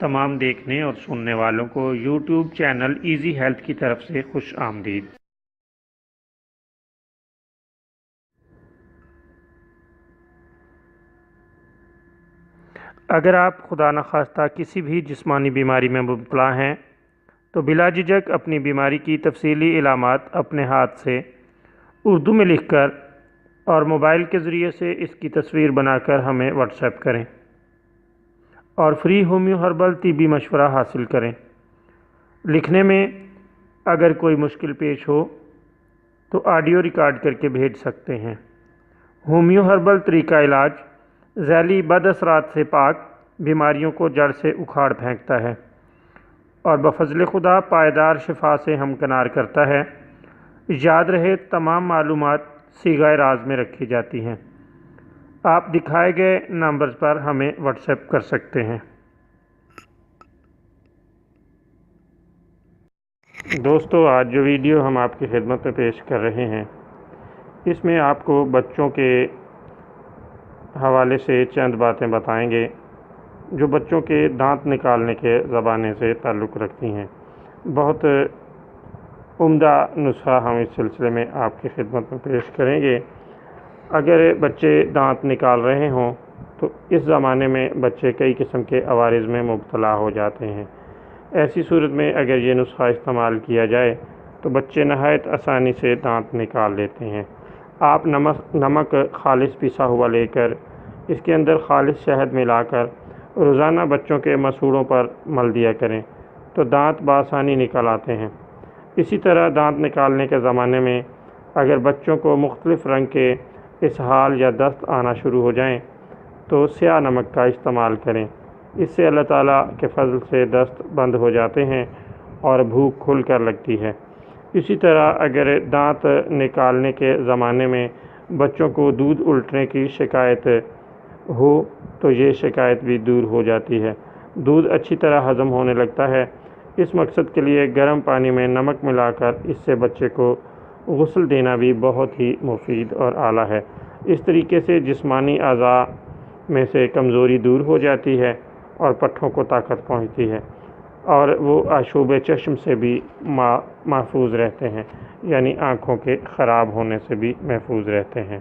تمام دیکھنے اور سننے والوں کو یوٹیوب چینل ایزی ہیلتھ کی طرف سے خوش آمدید۔ اگر آپ خدا نخواستہ کسی بھی جسمانی بیماری میں مبتلا ہیں تو بلا جھجک اپنی بیماری کی تفصیلی علامات اپنے ہاتھ سے اردو میں لکھ کر اور موبائل کے ذریعے سے اس کی تصویر بنا کر ہمیں واٹس ایپ کریں اور فری ہومیو ہربل طبی مشورہ حاصل کریں۔ لکھنے میں اگر کوئی مشکل پیش ہو تو آڈیو ریکارڈ کر کے بھیج سکتے ہیں۔ ہومیو ہربل طریقہ علاج ذیلی بد اثرات سے پاک، بیماریوں کو جڑ سے اکھاڑ پھینکتا ہے اور بفضل خدا پائیدار شفا سے ہمکنار کرتا ہے۔ یاد رہے تمام معلومات صیغہ راز میں رکھی جاتی ہیں۔ آپ دکھائے گئے نمبرز پر ہمیں واٹس ایپ کر سکتے ہیں۔ دوستو، آج جو ویڈیو ہم آپ کی خدمت میں پیش کر رہے ہیں اس میں آپ کو بچوں کے حوالے سے چند باتیں بتائیں گے جو بچوں کے دانت نکالنے کے زمانے سے تعلق رکھتی ہیں۔ بہت عمدہ نسخہ ہم اس سلسلے میں آپ کی خدمت میں پیش کریں گے۔ اگر بچے دانت نکال رہے ہوں تو اس زمانے میں بچے کئی قسم کے عوارض میں مبتلا ہو جاتے ہیں۔ ایسی صورت میں اگر یہ نسخہ استعمال کیا جائے تو بچے نہایت آسانی سے دانت نکال لیتے ہیں۔ آپ نمک خالص پسا ہوا لے کر اس کے اندر خالص شہد ملا کر روزانہ بچوں کے مسوڑوں پر مل دیا کریں تو دانت بآسانی نکل آتے ہیں۔ اسی طرح دانت نکالنے کے زمانے میں اگر بچوں کو مختلف رنگ کے اسہال یا دست آنا شروع ہو جائیں تو سیاہ نمک کا استعمال کریں۔ اس سے اللہ تعالیٰ کے فضل سے دست بند ہو جاتے ہیں اور بھوک کھل کر لگتی ہے۔ اسی طرح اگر دانت نکالنے کے زمانے میں بچوں کو دودھ الٹنے کی شکایت ہو تو یہ شکایت بھی دور ہو جاتی ہے۔ دودھ اچھی طرح ہضم ہونے لگتا ہے۔ اس مقصد کے لیے گرم پانی میں نمک ملا کر اس سے بچے کو غسل دینا بھی بہت ہی مفید اور اعلیٰ ہے۔ اس طریقے سے جسمانی اعضاء میں سے کمزوری دور ہو جاتی ہے اور پٹھوں کو طاقت پہنچتی ہے اور وہ آشوب چشم سے بھی محفوظ رہتے ہیں، یعنی آنکھوں کے خراب ہونے سے بھی محفوظ رہتے ہیں۔